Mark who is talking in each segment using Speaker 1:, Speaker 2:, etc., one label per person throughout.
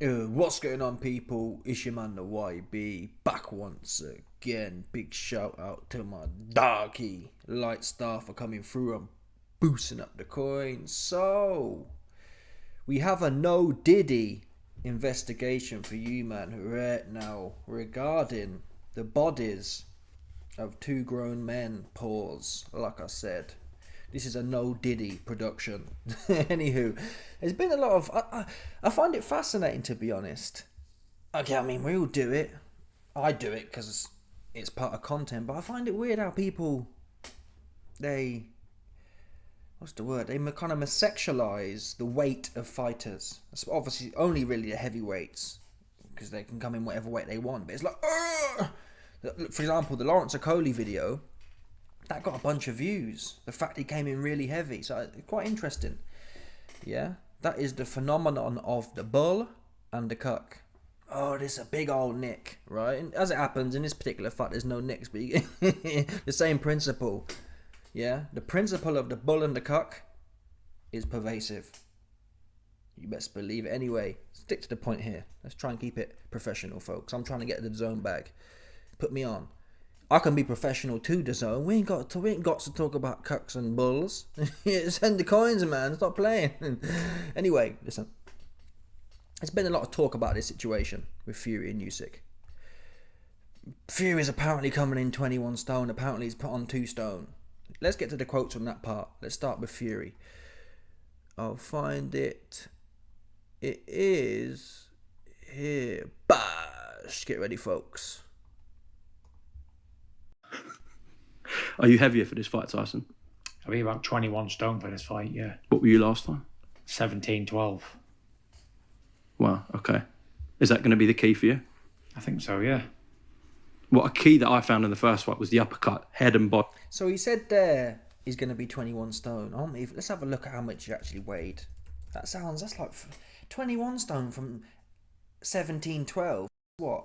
Speaker 1: What's going on, people? It's your man, the YB, back once again. Big shout out to my doggy light star for coming through and boosting up the coin. So, we have a no Diddy investigation for you, man, right now regarding the bodies of two grown men. Pause. Like I said, this is a no Diddy production. Anywho, there's been a lot of. I find it fascinating, to be honest. Okay, I mean, we all do it. I do it because it's part of content, but I find it weird how people. They. What's the word? They kind of sexualize the weight of fighters. It's obviously only really the heavyweights because they can come in whatever weight they want, but it's like. Ugh! For example, the Lawrence Okoli video that got a bunch of views. The fact he came in really heavy, so quite interesting. Yeah, that is the phenomenon of the bull and the cuck. Oh, this is a big old nick, right? And as it happens in this particular fight, there's no nicks, but the same principle. Yeah, the principle of the bull and the cuck is pervasive. You best believe it. Anyway, stick to the point here. Let's try and keep it professional, folks. I'm trying to get the zone bag. Put me on. I can be professional too, the zone. We ain't got to talk about cucks and bulls. Send the coins, man. Stop playing. Anyway, listen. There's been a lot of talk about this situation with Fury and Usyk. Fury is apparently coming in 21 stone. Apparently he's put on 2 stone. Let's get to the quotes from that part. Let's start with Fury. I'll find it. It is here. Bash. Get ready, folks.
Speaker 2: Are you heavier for this fight, Tyson?
Speaker 3: I'll be about 21 stone for this fight, yeah.
Speaker 2: What were you last time?
Speaker 3: 17, 12.
Speaker 2: Wow, okay. Is that going to be the key for you?
Speaker 3: I think so, yeah.
Speaker 2: What a key that I found in the first fight was the uppercut, head and body.
Speaker 1: So he said there he's going to be 21 stone. Let's have a look at how much he actually weighed. That's like 21 stone from 17, 12. What?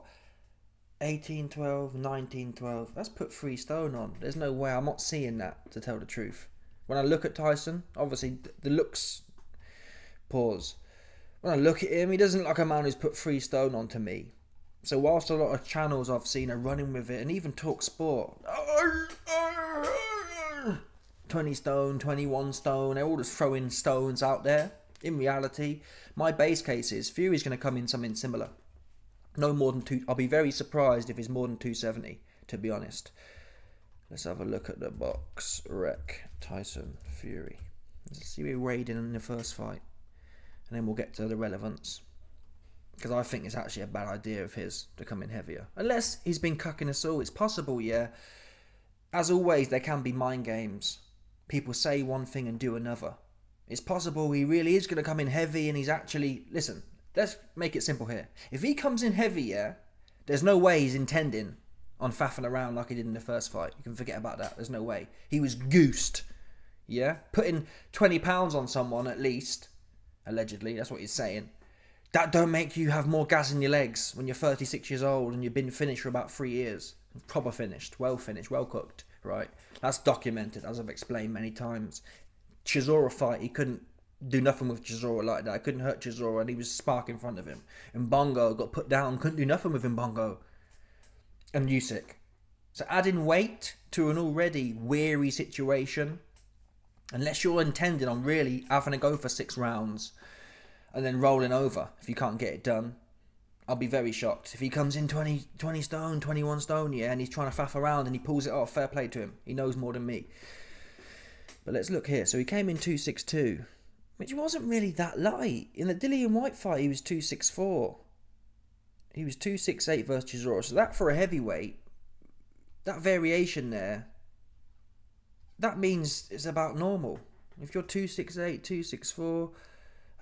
Speaker 1: 18, 12, 19, 12. That's put 3 stone on. There's no way. I'm not seeing that, to tell the truth. When I look at Tyson, obviously the looks. Pause. When I look at him, he doesn't look like a man who's put 3 stone on to me. So whilst a lot of channels I've seen are running with it, and even Talk Sport, 20 stone, 21 stone, they're all just throwing stones out there. In reality, my base case is Fury's going to come in something similar. No more than 2. I'll be very surprised if it's more than 270, to be honest. Let's have a look at the box rec. Tyson Fury. Let's see who weighed in the first fight. And then we'll get to the relevance. Because I think it's actually a bad idea of his to come in heavier. Unless he's been cucking us all. It's possible, yeah. As always, there can be mind games. People say one thing and do another. It's possible he really is going to come in heavy and he's actually... Listen, let's make it simple here. If he comes in heavy, yeah, there's no way he's intending on faffing around like he did in the first fight. You can forget about that. There's no way. He was goosed. Yeah? Putting 20 pounds on someone at least, allegedly, that's what he's saying. That don't make you have more gas in your legs when you're 36 years old and you've been finished for about 3 years. Proper finished, well cooked, right? That's documented, as I've explained many times. Chisora fight, he couldn't do nothing with Chisora like that. I couldn't hurt Chisora and he was spark in front of him. Mbongo got put down, couldn't do nothing with Mbongo. And Usyk. So adding weight to an already weary situation, unless you're intending on really having to go for 6 rounds and then rolling over if you can't get it done, I'll be very shocked. If he comes in 20 stone, 21 stone, yeah, and he's trying to faff around and he pulls it off, fair play to him. He knows more than me. But let's look here. So he came in 262. Which wasn't really that light. In the Dillian White fight, he was 264. He was 268 versus Chisora. So that for a heavyweight, that variation there, that means it's about normal. If you're 268, 264,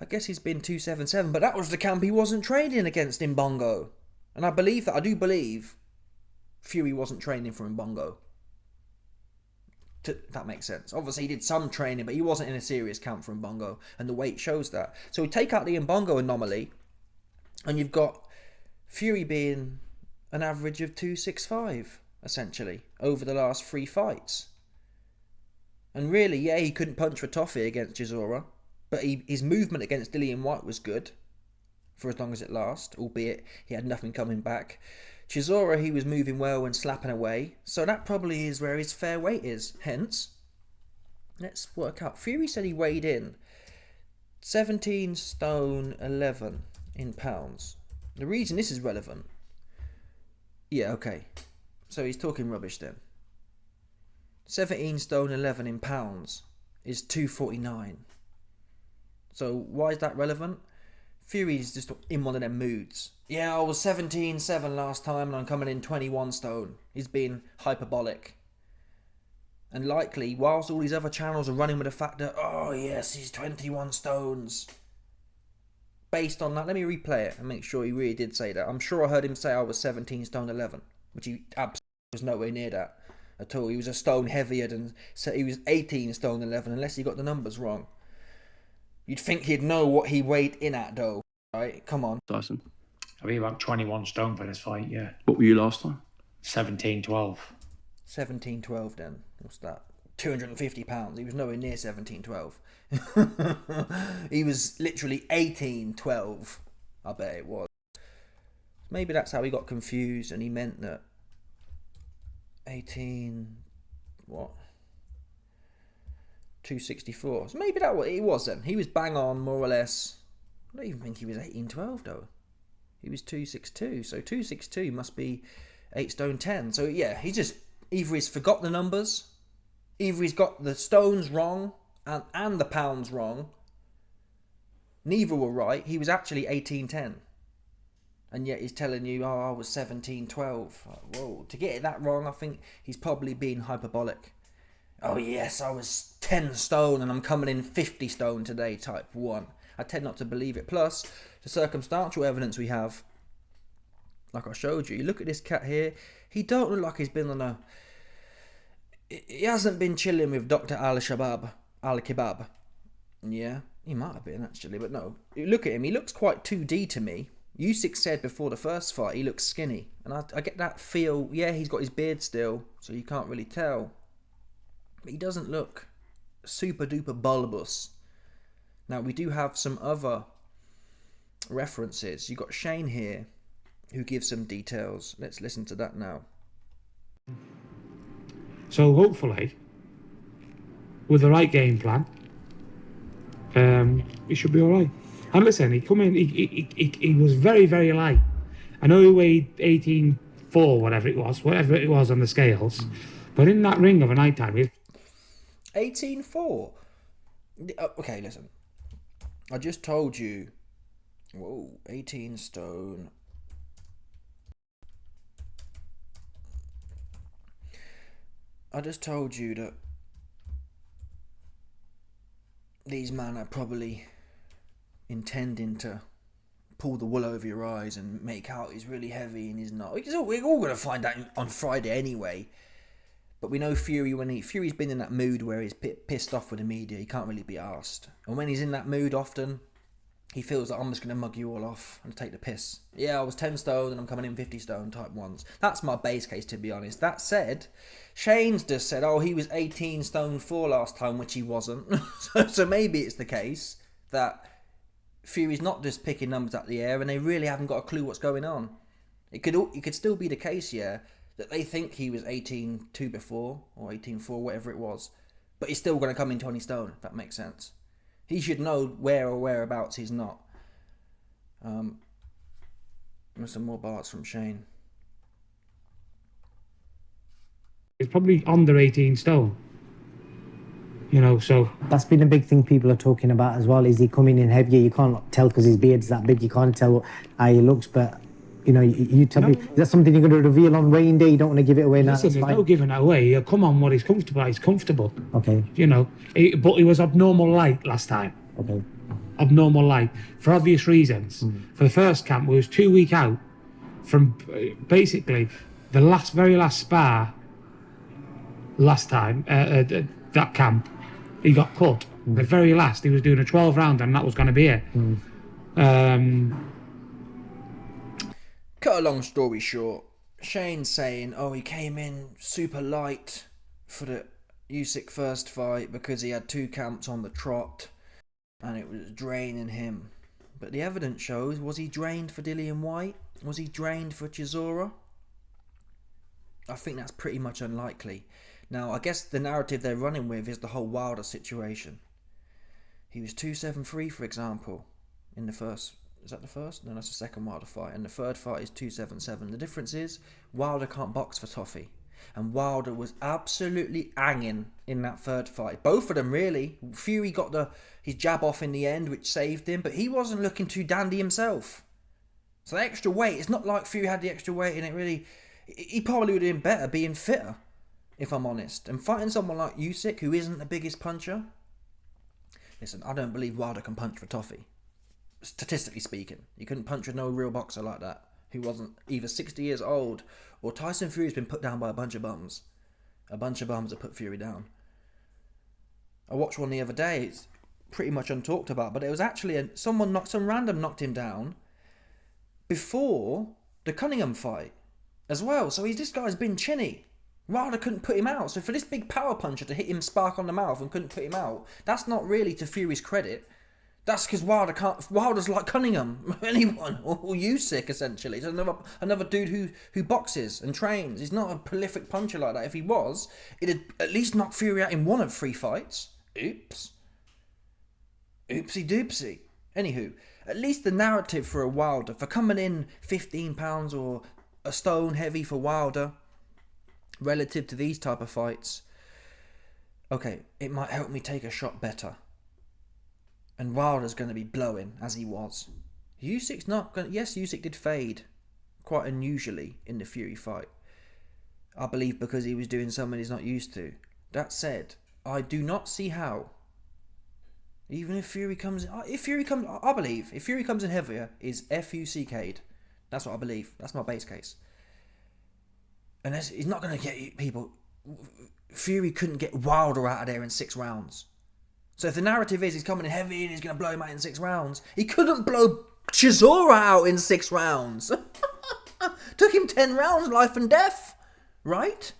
Speaker 1: I guess he's been 277. But that was the camp he wasn't training against Mbongo. And I believe that. I do believe Fury wasn't training for Mbongo. That makes sense. Obviously, he did some training, but he wasn't in a serious camp for Mbongo, and the weight shows that. So we take out the Mbongo anomaly, and you've got Fury being an average of 265, essentially, over the last 3 fights. And really, yeah, he couldn't punch for toffee against Chisora, but his movement against Dillian White was good. for as long as it lasts, albeit he had nothing coming back. Chisora, he was moving well and slapping away, so that probably is where his fair weight is. Hence, let's work out. Fury said he weighed in 17 stone 11 in pounds. The reason this is relevant... Yeah, okay. So he's talking rubbish then. 17 stone 11 in pounds is 249. So why is that relevant? Fury's just in one of them moods. Yeah, I was 17.7 last time and I'm coming in 21 stone. He's being hyperbolic. And likely, whilst all these other channels are running with the fact that, oh yes, he's 21 stones. Based on that, let me replay it and make sure he really did say that. I'm sure I heard him say I was 17 stone 11, which he absolutely was nowhere near that at all. He was a stone heavier than, so he was 18 stone 11, unless he got the numbers wrong. You'd think he'd know what he weighed in at though, right? Come on.
Speaker 2: Tyson.
Speaker 3: I'll be about 21 stone for this fight, yeah.
Speaker 2: What were you last time?
Speaker 3: 17-12.
Speaker 1: 17.12 then. What's that? 250 pounds. He was nowhere near 17.12. He was literally 18.12. I bet it was. Maybe that's how he got confused and he meant that 18... what? 264. So maybe that what it was then. He was bang on, more or less. I don't even think he was 18.12 though. He was 262. So 262 must be 8 stone 10. So yeah, he just either he's forgot the numbers, either he's got the stones wrong and the pounds wrong. Neither were right. He was actually 18.10. And yet he's telling you, oh, I was 17.12. Whoa, to get it that wrong, I think he's probably being hyperbolic. Oh yes, I was 10 stone and I'm coming in 50 stone today, type 1. I tend not to believe it. Plus, the circumstantial evidence we have, like I showed you. You look at this cat here, he don't look like he's been on a... He hasn't been chilling with Dr. Al-Kebab. Yeah, he might have been actually, but no. You look at him, he looks quite 2D to me. Usyk said before the first fight he looks skinny. And I get that feel, yeah, he's got his beard still, so you can't really tell. But he doesn't look super duper bulbous. Now we do have some other references. You've got Shane here who gives some details. Let's listen to that now.
Speaker 4: So hopefully, with the right game plan, he should be all right. And listen, he come in. He was very, very light. I know he weighed 18.4, whatever it was on the scales. But in that ring of a night time,
Speaker 1: 18.4. Okay, listen. I just told you. Whoa, 18 stone. I just told you that these men are probably intending to pull the wool over your eyes and make out he's really heavy and he's not. We're all going to find out on Friday anyway. But we know Fury, Fury's been in that mood where he's pissed off with the media, he can't really be arsed. And when he's in that mood often, he feels like I'm just going to mug you all off and take the piss. Yeah, I was 10 stone and I'm coming in 50 stone type ones. That's my base case, to be honest. That said, Shane's just said, oh, he was 18 stone 4 last time, which he wasn't. so maybe it's the case that Fury's not just picking numbers out of the air and they really haven't got a clue what's going on. It could still be the case, yeah, that they think he was 18.2 before, or 18.4, whatever it was. But he's still going to come in 20 stone, if that makes sense. He should know where or whereabouts he's not. There's some more bars from Shane.
Speaker 4: he's probably under 18 stone. You know, so...
Speaker 5: That's been a big thing people are talking about as well. Is he coming in heavier? You can't tell because his beard's that big. You can't tell how he looks, but... You know, you tell me, is that something you're going to reveal on weighing day? You don't want to give it away now?
Speaker 4: Listen, there's no giving it away. He'll come on what he's comfortable. He's comfortable.
Speaker 5: Okay.
Speaker 4: You know, but he was abnormal light last time.
Speaker 5: Okay.
Speaker 4: Abnormal light for obvious reasons. For the first camp, we was 2 weeks out from basically the very last spar last time, that camp. He got cut. The very last, he was doing a 12 round and that was going to be it.
Speaker 1: Cut a long story short, Shane's saying, oh, he came in super light for the Usyk first fight because he had 2 camps on the trot and it was draining him. But the evidence shows, was he drained for Dillian White? Was he drained for Chisora? I think that's pretty much unlikely. Now, I guess the narrative they're running with is the whole Wilder situation. He was 273, for example, in the first... Is that the first? No, that's the second Wilder fight. And the third fight is 277. The difference is, Wilder can't box for toffee. And Wilder was absolutely hanging in that third fight. Both of them, really. Fury got his jab off in the end, which saved him. But he wasn't looking too dandy himself. So the extra weight, it's not like Fury had the extra weight and it really... He probably would have been better being fitter, if I'm honest. And fighting someone like Usyk, who isn't the biggest puncher... Listen, I don't believe Wilder can punch for toffee. Statistically speaking. You couldn't punch with no real boxer like that, who wasn't either 60 years old, or Tyson Fury's been put down by a bunch of bums. A bunch of bums that put Fury down. I watched one the other day, it's pretty much untalked about, but it was actually some random knocked him down before the Cunningham fight as well. So this guy's been chinny. Wilder couldn't put him out. So for this big power puncher to hit him spark on the mouth and couldn't put him out, that's not really to Fury's credit. That's because Wilder's like Cunningham, anyone, or Usyk essentially. He's another dude who boxes and trains. He's not a prolific puncher like that. If he was, it'd at least knock Fury out in one of 3 fights. Oops. Oopsie doopsie. Anywho, at least the narrative for a Wilder, for coming in 15 pounds or a stone heavy for Wilder, relative to these type of fights, okay, it might help me take a shot better. And Wilder's going to be blowing, as he was. Usyk's not going to... Yes, Usyk did fade, quite unusually, in the Fury fight. I believe because he was doing something he's not used to. That said, I do not see how. Even if Fury comes... I believe, if Fury comes in heavier, is Fuck'd. That's what I believe. That's my base case. And he's not going to get people... Fury couldn't get Wilder out of there in 6 rounds. So if the narrative is he's coming in heavy and he's going to blow him out in 6 rounds, he couldn't blow Chisora out in 6 rounds. Took him 10 rounds, life and death, right?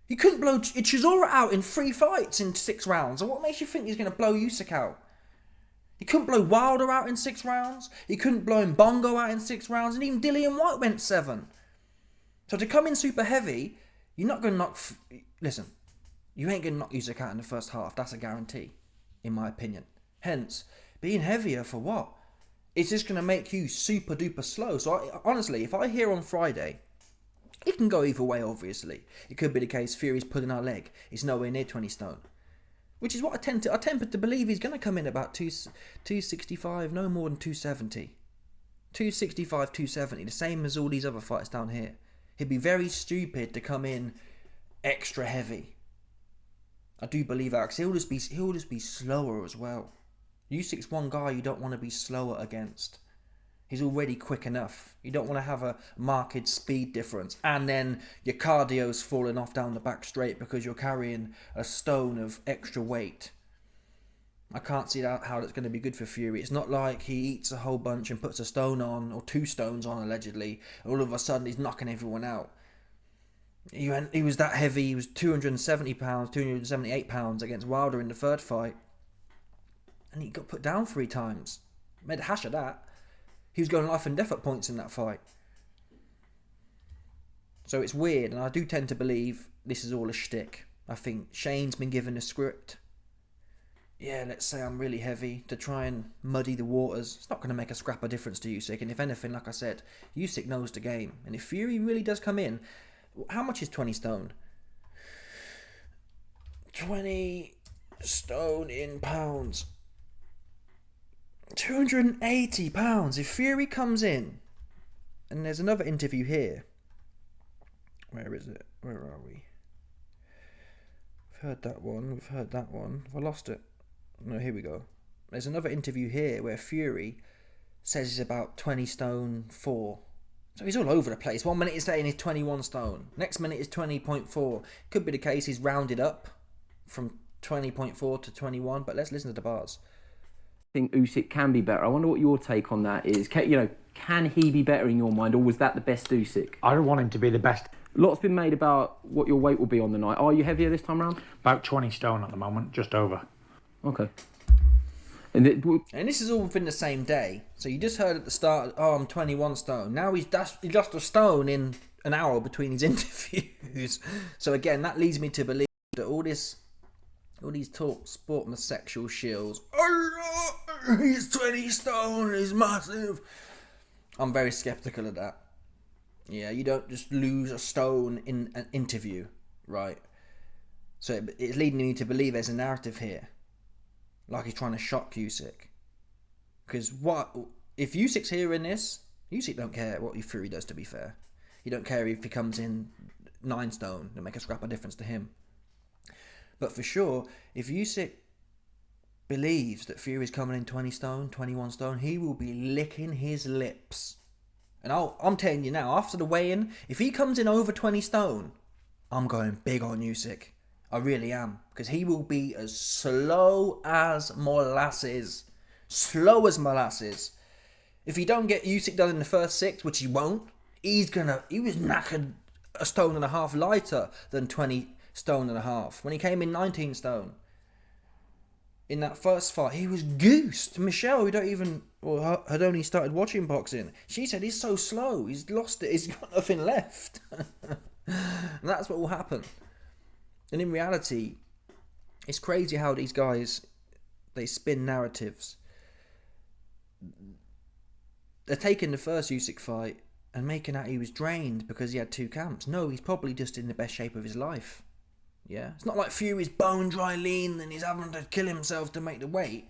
Speaker 1: He couldn't blow Chisora out in 3 fights in 6 rounds. And what makes you think he's going to blow Usyk out? He couldn't blow Wilder out in 6 rounds. He couldn't blow Mbongo out in 6 rounds. And even Dillian White went 7. So to come in super heavy, you're not going to knock... Listen, you ain't going to knock Usyk out in the first half. That's a guarantee, in my opinion. Hence, being heavier for what? It's just going to make you super duper slow. So honestly, if I hear on Friday, it can go either way, obviously. It could be the case Fury's pulling our leg. It's nowhere near 20 stone. Which is what I tend to believe he's going to come in about 265, no more than 270. 265, 270, the same as all these other fights down here. He'd be very stupid to come in extra heavy. I do believe that, because he'll just be slower as well. Usyk's one guy you don't want to be slower against. He's already quick enough. You don't want to have a marked speed difference, and then your cardio's falling off down the back straight because you're carrying a stone of extra weight. I can't see how that's going to be good for Fury. It's not like he eats a whole bunch and puts a stone on, or 2 stones on allegedly, and all of a sudden he's knocking everyone out. He was that heavy. He was 270 pounds, 278 pounds against Wilder in the third fight, and he got put down 3 times. Made a hash of that. He was going life and death at points in that fight. So it's weird, and I do tend to believe this is all a shtick. I think Shane's been given a script. Yeah, let's say I'm really heavy, to try and muddy the waters. It's not going to make a scrap of difference to Usyk, and if anything, like I said, Usyk knows the game. And if Fury really does come in, how much is 20 stone? 20 stone in pounds. 280 pounds. If Fury comes in, and there's another interview here. Where is it? Where are we? We've heard that one. We've heard that one. Have I lost it? No, here we go. There's another interview here where Fury says he's about 20 stone 4. So he's all over the place. 1 minute he's saying he's 21 stone. Next minute is 20.4. Could be the case he's rounded up from 20.4 to 21. But let's listen to the bars.
Speaker 6: I think Usyk can be better. I wonder what your take on that is. Can he be better in your mind, or was that the best Usyk?
Speaker 3: I don't want him to be the best.
Speaker 6: Lots been made about what your weight will be on the night. Are you heavier this time round?
Speaker 3: About 20 stone at the moment, just over.
Speaker 6: Okay. And
Speaker 1: And this is all within the same day. So you just heard at the start, oh, I'm 21 stone. Now he's just a stone in an hour between his interviews. So again, that leads me to believe that all these talks, sport and the sexual shills, oh, he's 20 stone, he's massive. I'm very skeptical of that. Yeah, you don't just lose a stone in an interview, right? So it's leading me to believe there's a narrative here. Like he's trying to shock Usyk. Because what if Usyk's hearing this? Usyk don't care what Fury does, to be fair. He don't care if he comes in 9 stone. It'll make a scrap of difference to him. But for sure, if Usyk believes that Fury's coming in 20 stone, 21 stone, he will be licking his lips. And I'm telling you now, after the weigh-in, if he comes in over 20 stone, I'm going big on Usyk. I really am. Because he will be as slow as molasses. Slow as molasses. If he don't get Usyk done in the first 6, which he won't, he was knackered a stone and a half lighter than 20 stone and a half. When he came in 19 stone. In that first fight, he was goosed. Michelle, who had only started watching boxing, she said he's so slow, he's lost it, he's got nothing left. And that's what will happen. And in reality, it's crazy how these guys, they spin narratives. They're taking the first Usyk fight and making out he was drained because he had 2 camps. No, he's probably just in the best shape of his life. Yeah, it's not like Fury's bone dry lean and he's having to kill himself to make the weight.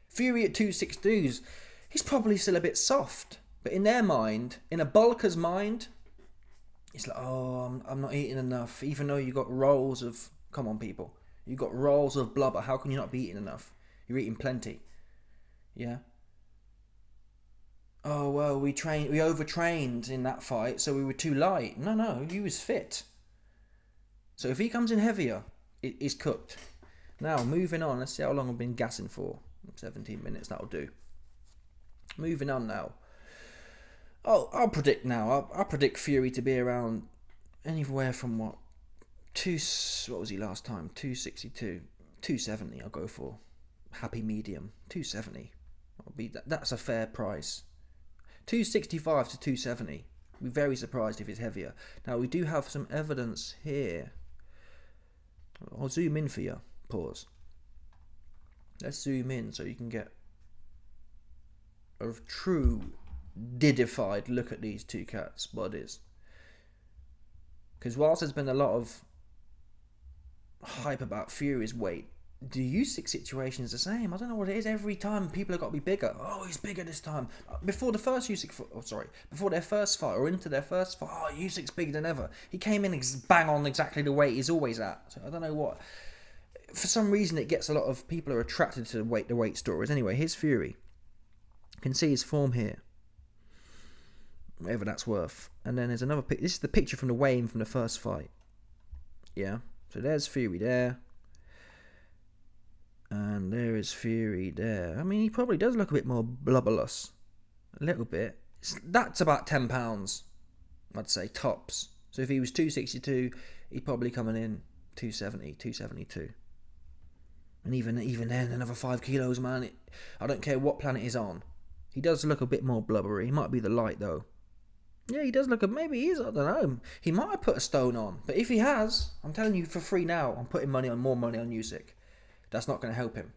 Speaker 1: Fury at 262s, he's probably still a bit soft. But in their mind, in a bulker's mind, it's like, oh, I'm not eating enough. Even though you got rolls of, come on people, you got rolls of blubber. How can you not be eating enough? You're eating plenty. Yeah. Oh well, we overtrained in that fight, so we were too light. No, he was fit. So if he comes in heavier, it's cooked. Now, moving on. Let's see how long I've been gassing for. 17 minutes, that'll do. Moving on now. Oh, I'll predict now. I'll predict Fury to be around anywhere from what was he last time? 262. 270 I'll go for. Happy medium. 270. That's a fair price. 265 to 270. I'll be very surprised if it's heavier. Now, we do have some evidence here. I'll zoom in for you. Pause. Let's zoom in so you can get a true didified look at these 2 cats' bodies. Because whilst there's been a lot of hype about Fury's weight, the Usyk situation is the same. I don't know what it is. Every time people have got to be bigger. Oh, he's bigger this time. Before their first fight or into their first fight, oh, Usyk's bigger than ever. He came in bang on exactly the weight he's always at. So I don't know what. For some reason, it gets a lot of people are attracted to the weight stories. Anyway, here's Fury. You can see his form here. Whatever that's worth. And then there's another picture. This is the picture from the weigh-in from the first fight. Yeah. So there's Fury there. And there is Fury there. I mean, he probably does look a bit more blubberless. A little bit. That's about £10, I'd say, tops. So if he was 262, he'd probably coming in 270, 272. And even then, another 5 kilos, man. I don't care what planet he's on. He does look a bit more blubbery. He might be the light, though. Yeah, he does look maybe he is, I don't know. He might have put a stone on. But if he has, I'm telling you for free now, I'm putting more money on Usyk. That's not going to help him.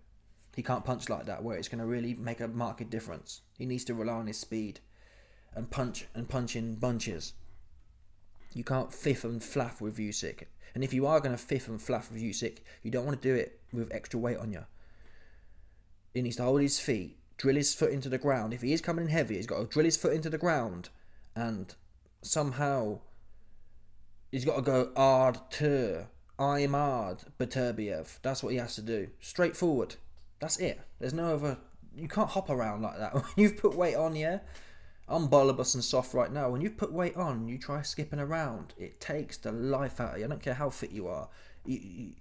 Speaker 1: He can't punch like that where it's going to really make a marked difference. He needs to rely on his speed and punch in bunches. You can't fiff and flaff with Usyk. And if you are going to fiff and flaff with Usyk, you don't want to do it with extra weight on you. He needs to hold his feet, drill his foot into the ground. If he is coming in heavy, he's got to drill his foot into the ground and somehow he's got to go hard to I'm hard, Beterbiev. That's what he has to do. Straightforward. That's it. There's no other. You can't hop around like that. When you've put weight on, yeah. I'm bulbous and soft right now. When you've put weight on, you try skipping around. It takes the life out of you. I don't care how fit you are. You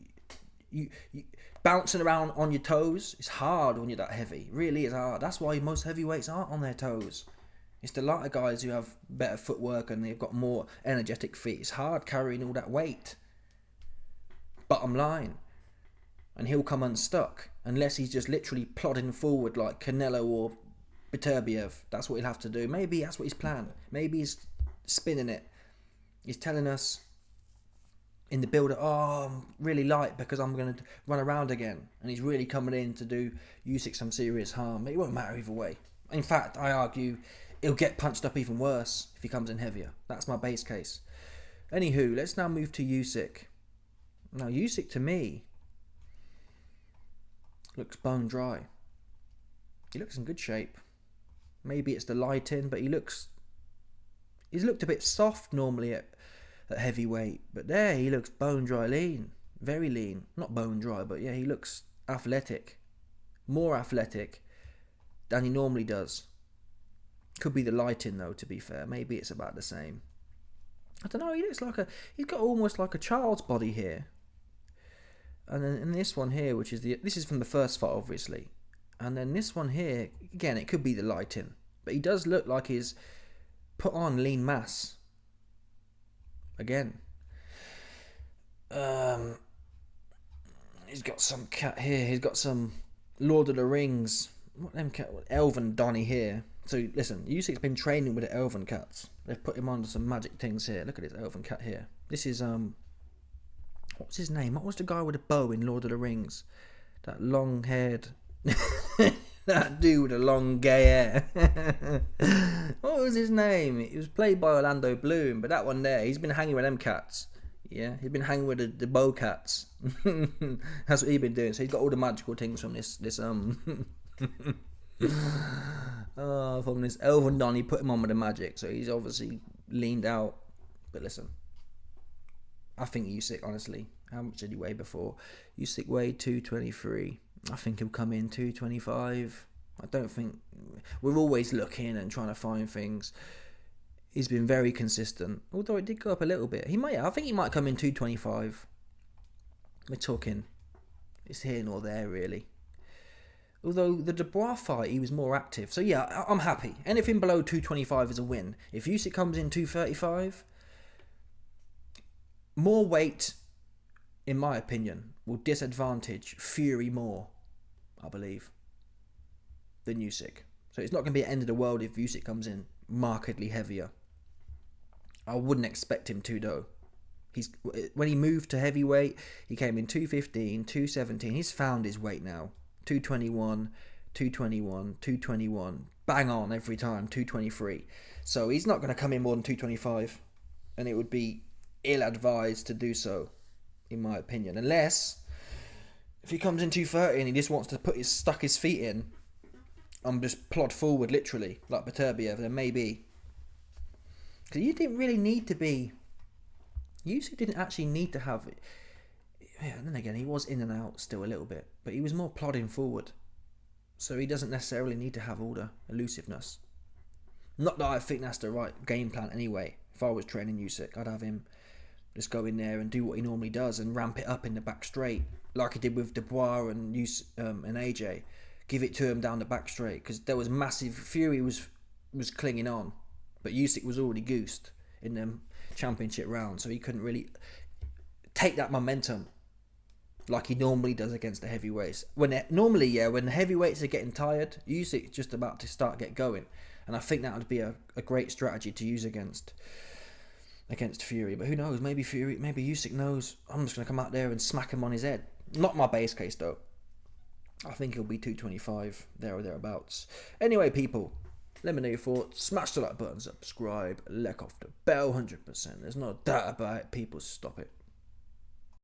Speaker 1: bouncing around on your toes. It's hard when you're that heavy. It really is hard. That's why most heavyweights aren't on their toes. It's the lighter guys who have better footwork and they've got more energetic feet. It's hard carrying all that weight. Bottom line. and he'll come unstuck unless he's just literally plodding forward like Canelo or Beterbiev. That's what he'll have to do. Maybe that's what he's planned. Maybe he's spinning it. He's telling us in the build-up, oh, I'm really light because I'm going to run around again. And he's really coming in to do Usyk some serious harm. It won't matter either way. In fact, I argue he'll get punched up even worse if he comes in heavier. That's my base case. Anywho, let's now move to Usyk. Now, Usyk to me looks bone dry. He looks in good shape. Maybe it's the lighting, but he's looked a bit soft normally at heavyweight, but there he looks bone dry lean. Very lean. Not bone dry, but yeah, he looks athletic. More athletic than he normally does. Could be the lighting though, to be fair. Maybe it's about the same. I don't know, he looks like he's got almost like a child's body here. And then in this one here, which is this is from the first fight obviously. And then this one here, again, it could be the lighting. But he does look like he's put on lean mass. Again. He's got some cat here. He's got some Lord of the Rings. What them cat? Elven Donny here. So listen, Usyk's been training with the Elven cats. They've put him on some magic things here. Look at this Elven cat here. This is what's his name? What was the guy with the bow in Lord of the Rings? That long-haired, that dude with the long gay hair. What was his name? He was played by Orlando Bloom, but that one there, he's been hanging with them cats. Yeah, he's been hanging with the bow cats. That's what he's been doing. So he's got all the magical things from this from this Elven Don. He put him on with the magic, so he's obviously leaned out. But listen, I think Usyk, honestly, how much did he weigh before? Usyk weighed 223. I think he'll come in 225. I don't think... We're always looking and trying to find things. He's been very consistent, although it did go up a little bit. I think he might come in 225. We're talking... It's here nor there, really. Although the Dubois fight, he was more active. So yeah, I'm happy. Anything below 225 is a win. If Usyk comes in 235... More weight, in my opinion, will disadvantage Fury more, I believe, than Usyk. So it's not going to be the end of the world if Usyk comes in markedly heavier. I wouldn't expect him to, though. When he moved to heavyweight, he came in 215, 217. He's found his weight now. 221, 221, 221. Bang on every time, 223. So he's not going to come in more than 225. And it would be ill-advised to do so, in my opinion, unless if he comes in 230 and he just wants to stuck his feet in and just plod forward literally like Beterbiev, then maybe, because you didn't really need to be, Usyk didn't actually need to have it. Yeah, and then again, he was in and out still a little bit, but he was more plodding forward, so he doesn't necessarily need to have all the elusiveness. Not that I think that's the right game plan anyway. If I was training Usyk, I'd have him just go in there and do what he normally does and ramp it up in the back straight, like he did with Dubois and AJ. Give it to him down the back straight, because there was massive... Fury was clinging on, but Usyk was already goosed in the championship round, so he couldn't really take that momentum like he normally does against the heavyweights. When the heavyweights are getting tired, Usyk's just about to get going, and I think that would be a great strategy to use against Fury. But who knows? Maybe Usyk knows, I'm just going to come out there and smack him on his head. Not my base case, though. I think he'll be 225, there or thereabouts. Anyway, people, let me know your thoughts. Smash the like button, subscribe, let off the bell, 100%. There's no doubt about it. People, stop it.